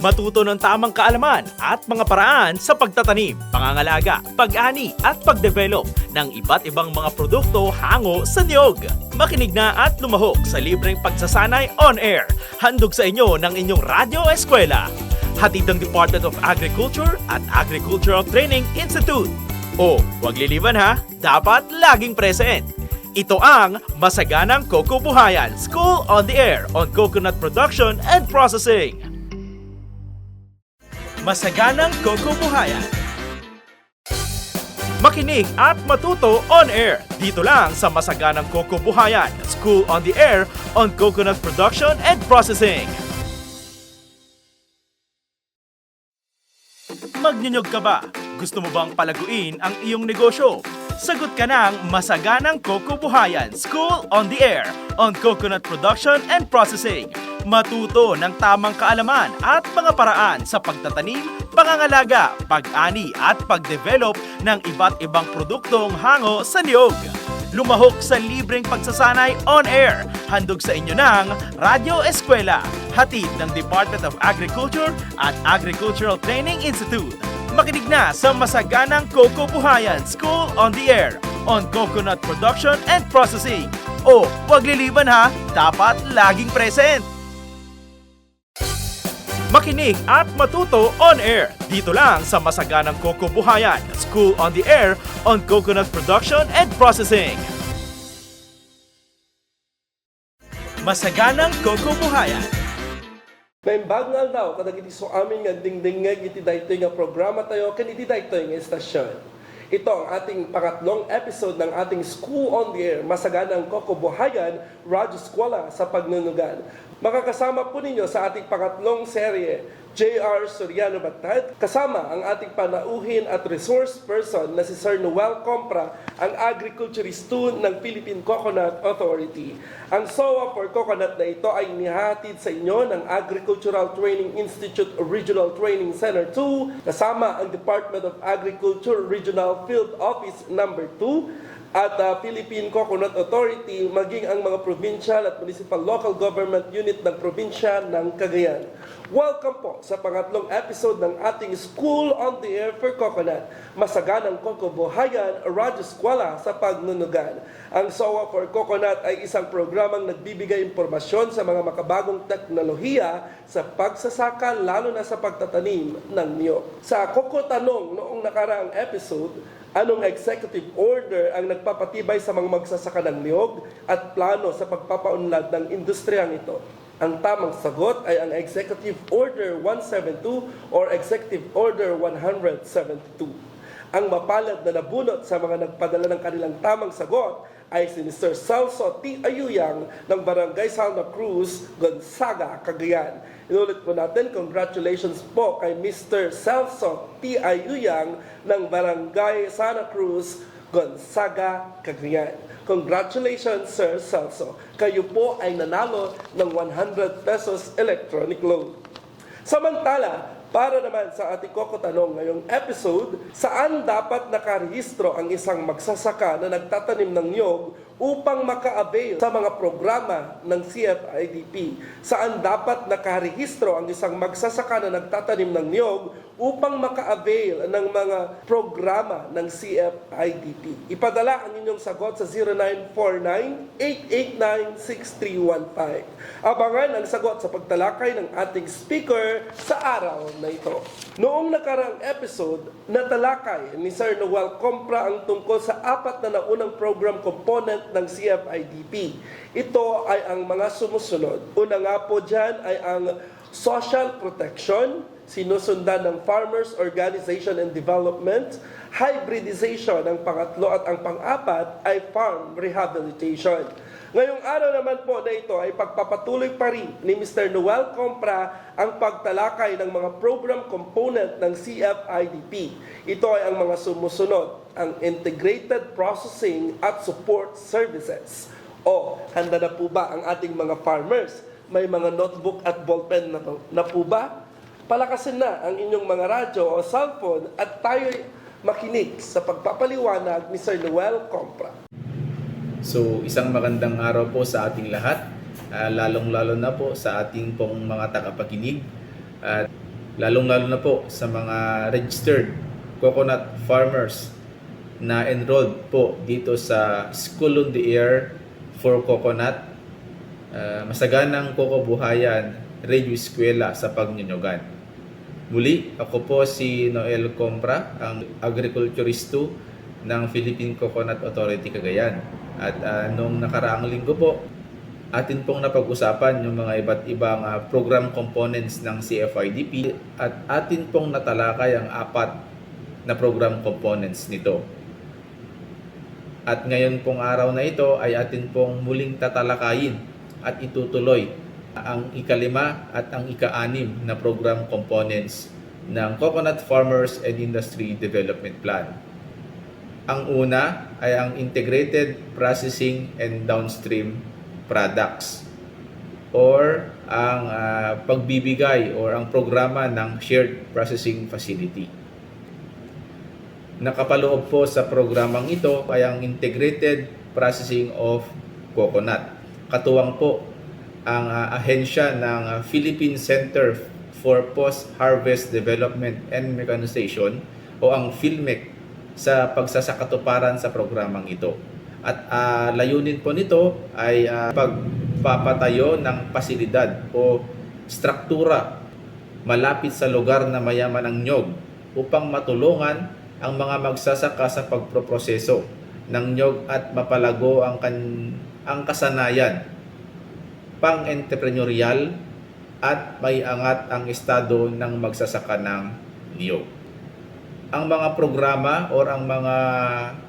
Matuto ng tamang kaalaman at mga paraan sa pagtatanim, pangangalaga, pag-ani at pagdevelop ng iba't ibang mga produkto hango sa niyog. Makinig na at lumahok sa libreng pagsasanay on air. Handog sa inyo ng inyong Radyo Eskwela. Hatid ng Department of Agriculture at Agricultural Training Institute. O, huwag liliban ha, dapat laging present. Ito ang Masaganang Coco Buhayan School on the Air on Coconut Production and Processing. Masaganang Coco Buhayan. Makinig at matuto on air. Dito lang sa Masaganang Coco Buhayan School on the Air on Coconut Production and Processing. Magnyanyog ka ba? Gusto mo bang palaguin ang iyong negosyo? Sagot ka ng Masaganang Coco Buhayan School on the Air on Coconut Production and Processing. Matuto ng tamang kaalaman at mga paraan sa pagtatanim, pangangalaga, pag-ani at pagdevelop ng iba't ibang produktong hango sa niyog. Lumahok sa libreng pagsasanay on air. Handog sa inyo ng Radyo Eskwela, hatid ng Department of Agriculture at Agricultural Training Institute. Makinig na sa Masaganang Coco Buhayan School on the Air on Coconut Production and Processing. O, huwag liliban ha, dapat laging present. Makinig at matuto on air. Dito lang sa Masaganang Coco Buhayan School on the Air on Coconut Production and Processing. Masaganang Coco Buhayan. May bagnal daw kadag iti so amin nga dingdingeg iti daytoy nga programa tayo ken iti daytoy nga estasyon. Ito ang ating pangatlong episode ng ating School on the Air, Masaganang Coco Buhayan, Radyo Eskwela sa Pagnunugan. Makakasama po ninyo sa ating pangatlong serye, J.R. Soriano Batad, kasama ang ating panauhin at resource person na si Sir Noel Compra, ang agriculturist ng Philippine Coconut Authority. Ang SOA for Coconut na ito ay nihatid sa inyo ng Agricultural Training Institute Regional Training Center 2, kasama ang Department of Agriculture Regional Field Office number 2, at Philippine Coconut Authority, maging ang mga provincial at municipal local government unit ng probinsya ng Cagayan. Welcome po sa pangatlong episode ng ating School on the Air for Coconut, Masaganang Coco Buhayan, Radyo Eskwela sa Pagnunugan. Ang SOA for Coconut ay isang programang nagbibigay impormasyon sa mga makabagong teknolohiya sa pagsasaka, lalo na sa pagtatanim ng niyog. Sa Coco Tanong noong nakaraang episode, anong executive order ang nagpapatibay sa mga magsasaka ng niyog at plano sa pagpapaunlad ng industriyang ito? Ang tamang sagot ay ang Executive Order 172 or Executive Order 172. Ang mapalad na nabunot sa mga nagpadala ng kanilang tamang sagot ay si Mr. Celso T. Ayuyang ng Barangay Santa Cruz, Gonzaga, Cagayan. Inulit po natin, congratulations po kay Mr. Celso T. Ayuyang ng Barangay Santa Cruz, Gonzaga, Cagayan. Congratulations, Sir Celso. Kayo po ay nanalo ng 100 pesos electronic loan. Samantala, para naman sa ating Coco Tanong ngayong episode, saan dapat nakarehistro ang isang magsasaka na nagtatanim ng niyog upang maka-avail sa mga programa ng CFIDP? Saan dapat nakarehistro ang isang magsasaka na nagtatanim ng niyog upang maka-avail ng mga programa ng CFIDP? Ipadala ang inyong sagot sa 0949-889-6315. Abangan ang sagot sa pagtalakay ng ating speaker sa araw na ito. Noong nakarang episode, natalakay ni Sir Noel Compra ang tungkol sa apat na naunang program component ng CFIDP. Ito ay ang mga sumusunod. Una nga po dyan ay ang social protection, sinusundan ng Farmers Organization and Development, hybridization ang pangatlo at ang pang-apat ay farm rehabilitation. Ngayong araw naman po na ito ay pagpapatuloy pa rin ni Mr. Noel Compra ang pagtalakay ng mga program component ng CFIDP. Ito ay ang mga sumusunod, ang Integrated Processing at Support Services. O, handa na po ba ang ating mga farmers? May mga notebook at ballpen na po ba? Palakasin na ang inyong mga radyo o cellphone at tayo'y makinig sa pagpapaliwanag ni Sir Noel Compra. So, isang magandang araw po sa ating lahat, lalong-lalo na po sa ating pong mga tagapakinig. At lalong-lalo na po sa mga registered coconut farmers na enrolled po dito sa School on the Air for Coconut, Masaganang Kokobuhayan Radio Eskwela sa Pagnyunyugan. Muli, ako po si Noel Compra, ang agriculturisto ng Philippine Coconut Authority Cagayan. At nung nakaraang linggo po, atin pong napag-usapan yung mga iba't ibang program components ng CFIDP at atin pong natalakay ang 4 na program components nito. At ngayon pong araw na ito ay atin pong muling tatalakayin at itutuloy ang ika-5 at ang ika-6 na program components ng Coconut Farmers and Industry Development Plan. Ang una ay ang Integrated Processing and Downstream Products or ang pagbibigay or ang programa ng Shared Processing Facility. Nakapaloob po sa programang ito ay ang Integrated Processing of Coconut. Katuwang po ang ahensya ng Philippine Center for Post-Harvest Development and Mechanization o ang PhilMec sa pagsasakatuparan sa programang ito. At layunin po nito ay pagpapatayo ng pasilidad o struktura malapit sa lugar na mayaman ng nyog upang matulungan ang mga magsasaka sa pagproproseso ng nyog at mapalago ang kasanayan pang-entrepreneurial at may angat ang estado ng magsasaka ng niyog. Ang mga programa o ang mga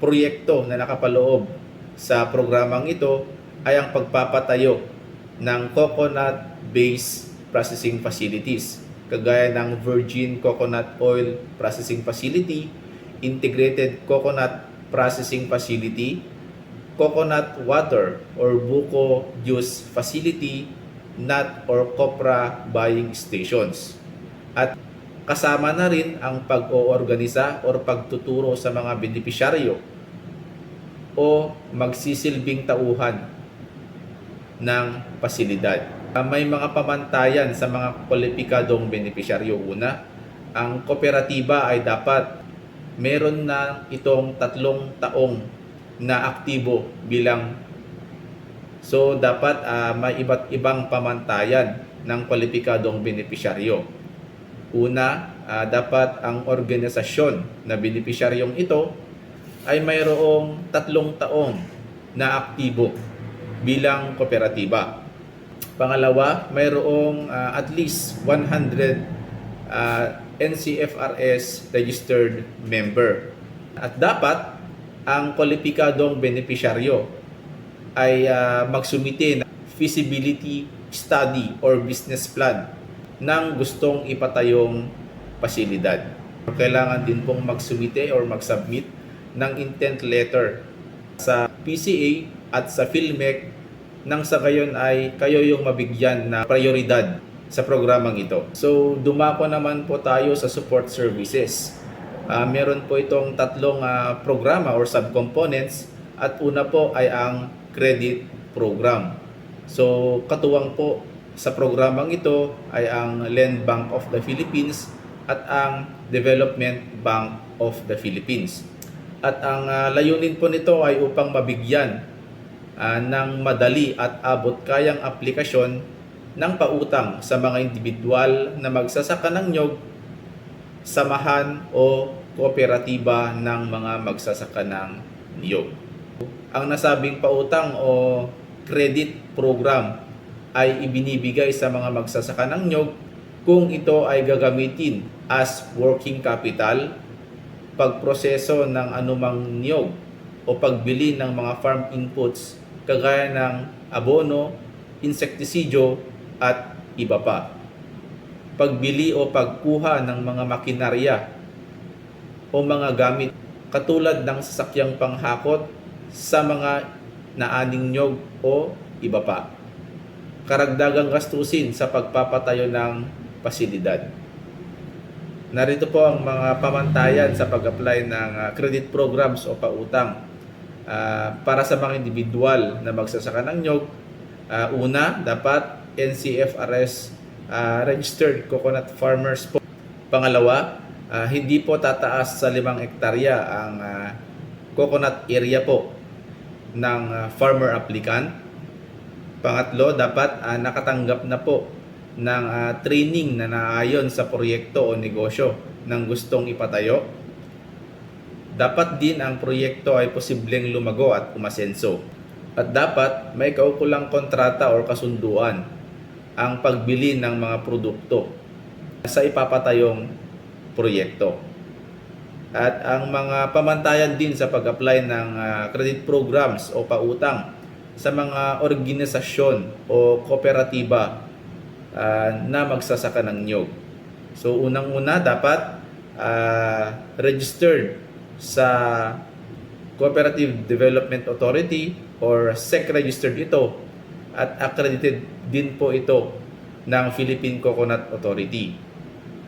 proyekto na nakapaloob sa programang ito ay ang pagpapatayo ng coconut-based processing facilities kagaya ng Virgin Coconut Oil Processing Facility, Integrated Coconut Processing Facility, Coconut Water or Buko Juice Facility, nut or copra buying stations. At kasama na rin ang pag-oorganisa o pagtuturo sa mga benepisyaryo o magsisilbing tauhan ng pasilidad. May mga pamantayan sa mga kwalipikadong benepisyaryo. Una, ang kooperatiba ay dapat meron na itong 3 taong na aktibo bilang. So dapat may iba't ibang pamantayan ng kwalipikadong benepisyaryo. Una, dapat ang organisasyon na benepisyaryong ito ay mayroong 3 taong na aktibo bilang kooperatiba. Pangalawa, mayroong at least 100 NCFRS registered member. At dapat ang kwalipikadong benepisyaryo ay magsumite ng feasibility study or business plan ng gustong ipatayong pasilidad. Kailangan din pong magsumite or magsubmit ng intent letter sa PCA at sa PhilMec nang sa gayon ay kayo yung mabigyan na prioridad sa programang ito. So dumako naman po tayo sa support services. Meron po itong 3 programa or subcomponents at una po ay ang credit program. So katuwang po sa programang ito ay ang Land Bank of the Philippines at ang Development Bank of the Philippines. At ang layunin po nito ay upang mabigyan ng madali at abot kayang aplikasyon ng pautang sa mga individual na magsasaka ng nyog, samahan o kooperatiba ng mga magsasaka ng niyog. Ang nasabing pautang o credit program ay ibinibigay sa mga magsasaka ng nyog kung ito ay gagamitin as working capital, pagproseso ng anumang niyog o pagbili ng mga farm inputs kagaya ng abono, insektisidyo at iba pa. Pagbili o pagkuha ng mga makinarya o mga gamit katulad ng sasakyang panghakot sa mga naaning nyog o iba pa. Karagdagang gastusin sa pagpapatayo ng pasilidad. Narito po ang mga pamantayan sa pag-apply ng credit programs o pautang para sa mga individual na magsasaka ng nyog. Una, dapat NCFRS registered coconut farmers po Pangalawa, hindi po tataas sa 5 hektarya ang coconut area po ng farmer applicant. Pangatlo, dapat nakatanggap na po ng training na naayon sa proyekto o negosyo ng gustong ipatayo. Dapat din ang proyekto ay posibleng lumago at umasenso. At dapat may kaukulang kontrata o kasunduan ang pagbili ng mga produkto sa ipapatayong proyekto. At ang mga pamantayan din sa pag-apply ng credit programs o pautang sa mga organisasyon o kooperatiba na magsasaka ng niyog. So unang-una dapat registered sa Cooperative Development Authority or SEC registered ito at accredited din po ito ng Philippine Coconut Authority.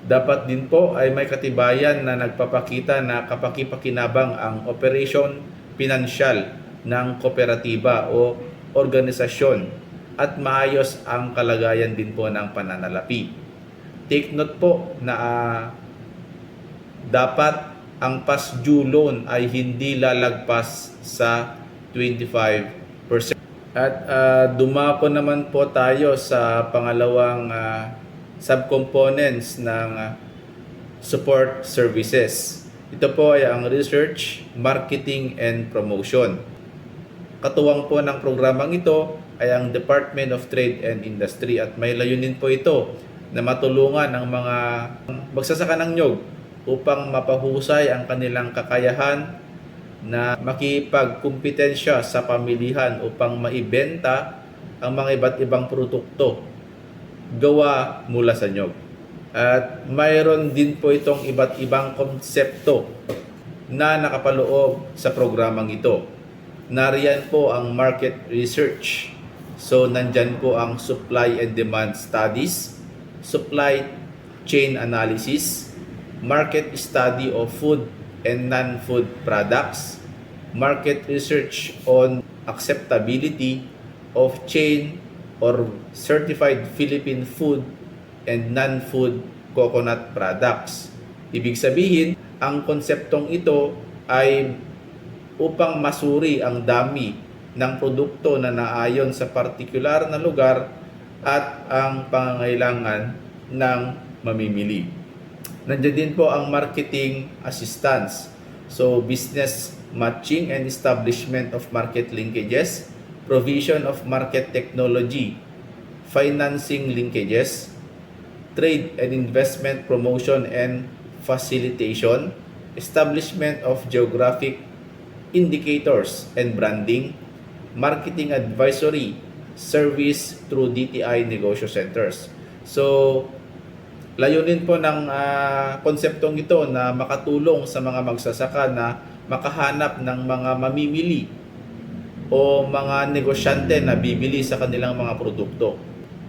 Dapat din po ay may katibayan na nagpapakita na kapakipakinabang ang operation pinansyal ng kooperatiba o organisasyon at maayos ang kalagayan din po ng pananalapi. Take note po na dapat ang past due loan ay hindi lalagpas sa 25%. At dumako naman po tayo sa pangalawang subcomponents ng support services. Ito po ay ang research, marketing, and promotion. Katuwang po ng programang ito ay ang Department of Trade and Industry at may layunin po ito na matulungan ang mga magsasaka ng nyog upang mapahusay ang kanilang kakayahan na makipagkumpetensya sa pamilihan upang maibenta ang mga iba't ibang produkto gawa mula sa nyog. At mayroon din po itong iba't ibang konsepto na nakapaloob sa programang ito. Nariyan po ang market research. So nandyan po ang supply and demand studies, supply chain analysis, market study of food and non-food products, market research on acceptability of chain or certified Philippine food and non-food coconut products. Ibig sabihin, ang konseptong ito ay upang masuri ang dami ng produkto na naayon sa partikular na lugar at ang pangangailangan ng mamimili. Nandiyan din po ang marketing assistance. So, business matching and establishment of market linkages, provision of market technology, financing linkages, trade and investment promotion and facilitation, establishment of geographic indicators and branding, marketing advisory, service through DTI negosyo centers. So, layunin po ng konseptong ito na makatulong sa mga magsasaka na makahanap ng mga mamimili o mga negosyante na bibili sa kanilang mga produkto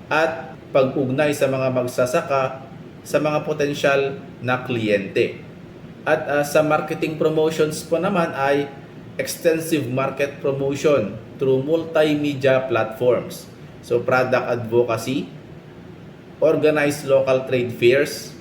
at pag-ugnay sa mga magsasaka sa mga potensyal na kliyente. At sa marketing promotions po naman ay extensive market promotion through multimedia platforms. So product advocacy, organized local trade fairs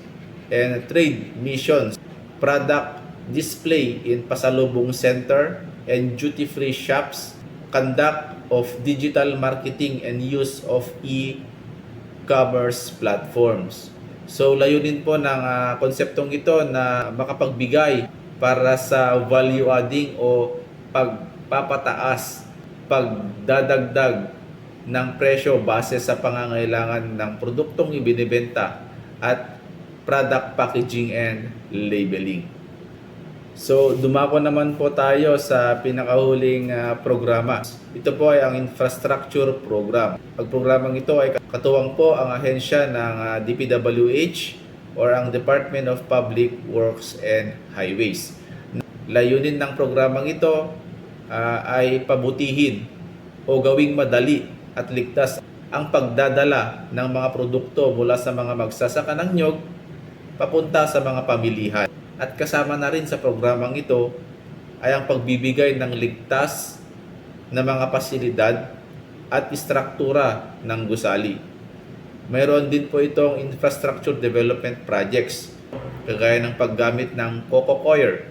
and trade missions, product display in pasalubong center and duty-free shops, conduct of digital marketing and use of e-commerce platforms. So layunin po ng konseptong ito na makapagbigay para sa value adding o pagpapataas, pagdadagdag ng presyo base sa pangangailangan ng produktong ibinebenta at product packaging and labeling. So, dumako naman po tayo sa pinakahuling programa. Ito po ay ang infrastructure program. Ang programang ito ay katuwang po ang ahensya ng DPWH or ang Department of Public Works and Highways. Layunin ng programang ito ay pabutihin o gawing madali at ligtas ang pagdadala ng mga produkto mula sa mga magsasaka ng nyog papunta sa mga pamilihan. At kasama na rin sa programang ito ay ang pagbibigay ng ligtas na mga pasilidad at istruktura ng gusali. Mayroon din po itong infrastructure development projects kagaya ng paggamit ng coco coir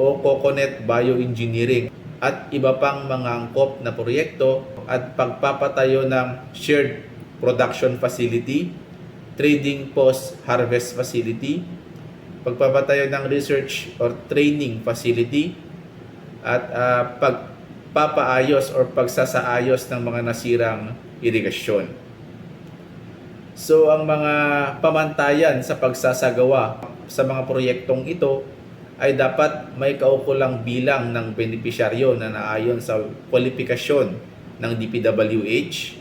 o coconut bioengineering at iba pang mga angkop na proyekto at pagpapatayo ng shared production facility, trading post-harvest facility, pagpapatayo ng research or training facility, at pagpapaayos or pagsasaayos ng mga nasirang irigasyon. So ang mga pamantayan sa pagsasagawa sa mga proyektong ito ay dapat may kaukulang bilang ng benepisyaryo na naayon sa kwalifikasyon ng DPWH.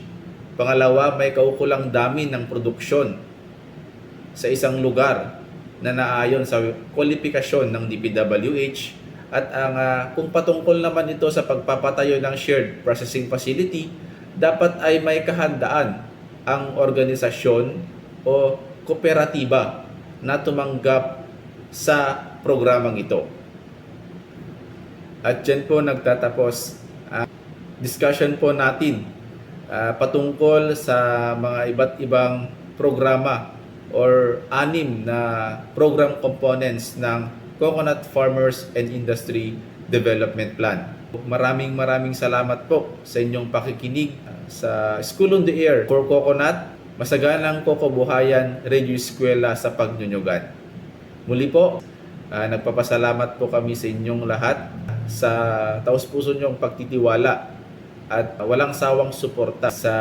Pangalawa, may kaukulang dami ng produksyon sa isang lugar na naayon sa kwalifikasyon ng DPWH. At kung patungkol naman ito sa pagpapatayo ng shared processing facility, dapat ay may kahandaan ang organisasyon o kooperatiba na tumanggap sa programang ito. At dyan po nagtatapos ang discussion po natin patungkol sa mga iba't ibang programa or 6 na program components ng Coconut Farmers and Industry Development Plan. Maraming salamat po sa inyong pakikinig sa School on the Air for Coconut, Masaganang Kokobuhayan, Radio Eskwela sa Pagnyunyugan. Muli po, nagpapasalamat po kami sa inyong lahat sa taus-puso niyong pagtitiwala at walang sawang suporta sa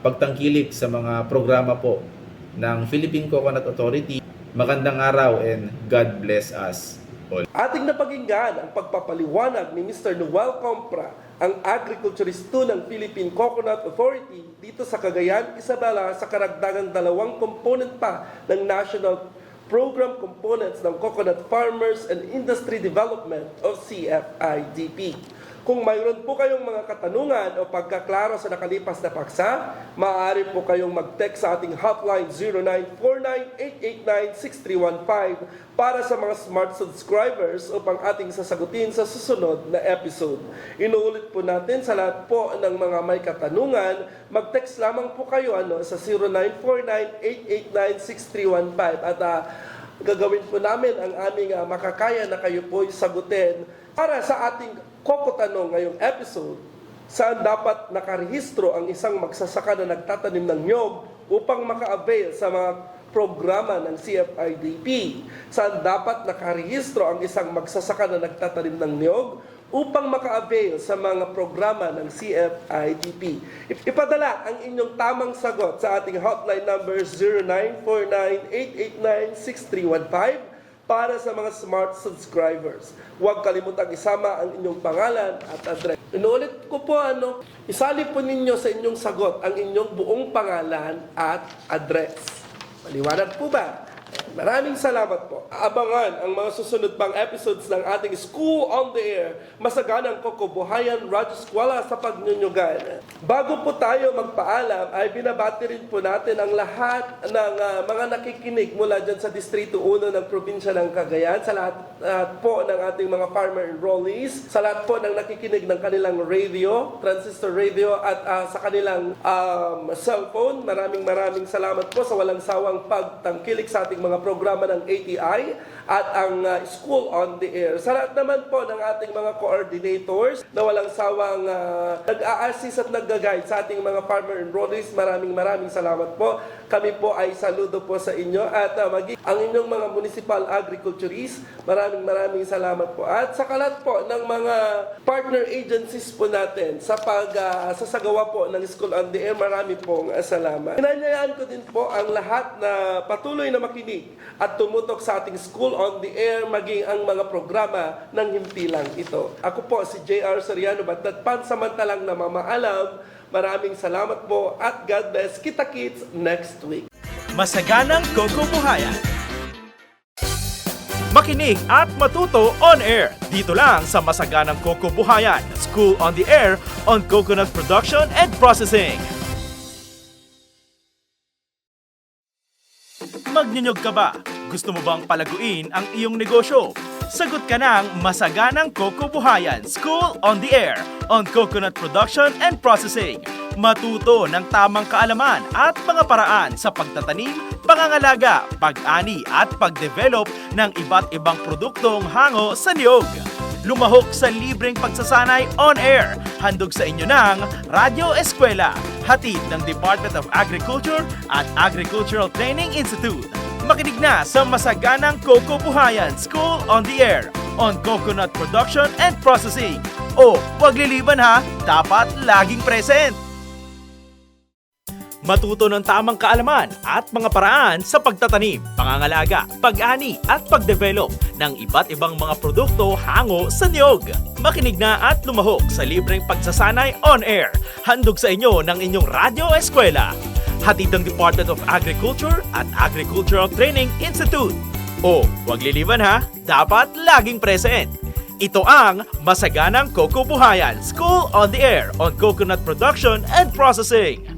pagtangkilik sa mga programa po ng Philippine Coconut Authority. Magandang araw and God bless us all. Ating napakinggan ang pagpapaliwanag ni Mr. Noel Compra, ang agriculturist ng Philippine Coconut Authority dito sa Cagayan, Isabela, sa karagdagang 2 component pa ng National Program Components ng Coconut Farmers and Industry Development o CFIDP. Kung mayroon po kayong mga katanungan o pagkaklaro sa nakalipas na paksa, maaari po kayong mag-text sa ating hotline 0949-889-6315 para sa mga smart subscribers upang ating sasagutin sa susunod na episode. Inuulit po natin sa lahat po ng mga may katanungan, mag-text lamang po kayo sa 0949-889-6315 at gagawin po namin ang aming makakaya na kayo po sagutin para sa ating Coco Tanong ngayong episode. Saan dapat nakarehistro ang isang magsasaka na nagtatanim ng niyog upang maka-avail sa mga programa ng CFIDP? Saan dapat nakarehistro ang isang magsasaka na nagtatanim ng niyog upang maka-avail sa mga programa ng CFIDP? Ipadala ang inyong tamang sagot sa ating hotline number 0949-889-6315 para sa mga smart subscribers. Huwag kalimutang isama ang inyong pangalan at address. Inuulit ko po, isali po ninyo sa inyong sagot ang inyong buong pangalan at address. Maliwanag po ba? Maraming salamat po. Abangan ang mga susunod pang episodes ng ating School on the Air, Masaganang Kokobuhayan Radyo Eskwela sa Pagnyunyugan. Bago po tayo magpaalam, ay binabati rin po natin ang lahat ng mga nakikinig mula dyan sa Distrito 1 ng Probinsya ng Cagayan, sa lahat po ng ating mga farmer enrollees, sa lahat po ng nakikinig ng kanilang radio, transistor radio, at sa kanilang cellphone. Maraming salamat po sa walang sawang pagtangkilik sa ating mga programa ng ATI at ang School on the Air. Sa lahat naman po ng ating mga coordinators na walang sawang nag-a-assist at nag-guide sa ating mga farmer enrollees, maraming salamat po. Kami po ay saludo po sa inyo at ang inyong mga municipal agriculturists, maraming salamat po. At sa kalat po ng mga partner agencies po natin sa sasagawa po ng School on the Air, marami pong salamat. Inanyayaan ko din po ang lahat na patuloy na makinig at tumutok sa ating School on the Air, maging ang mga programa ng himpilang ito. Ako po si J.R. Soriano, Batad, pansamantalang namamaalam. Maraming salamat po at God bless. Kita-kits next week. Masaganang Kokobuhayan. Makinig at matuto on air. Dito lang sa Masaganang Kokobuhayan, School on the Air on Coconut Production and Processing. Magnyunyog ka ba? Gusto mo bang palaguin ang iyong negosyo? Sagot ka ng Masaganang Kokobuhayan, School on the Air on Coconut Production and Processing. Matuto ng tamang kaalaman at mga paraan sa pagtatanim, pangangalaga, pag-ani at pagdevelop ng iba't ibang produktong hango sa niyog. Lumahok sa libreng pagsasanay on-air. Handog sa inyo ng Radyo Eskwela, hatid ng Department of Agriculture at Agricultural Training Institute. Makinig na sa masaganang Coco Buhayan School on the Air on Coconut Production and Processing. O, wag liliban ha, dapat laging present! Matuto ng tamang kaalaman at mga paraan sa pagtatanim, pangangalaga, pag-ani at pagdevelop ng iba't ibang mga produkto hango sa niyog. Makinig na at lumahok sa libreng pagsasanay on-air. Handog sa inyo ng inyong Radyo Eskwela. Hatid ng Department of Agriculture at Agricultural Training Institute. O, wag liliban ha, dapat laging present! Ito ang Masaganang Coco Buhayan School on the Air on Coconut Production and Processing.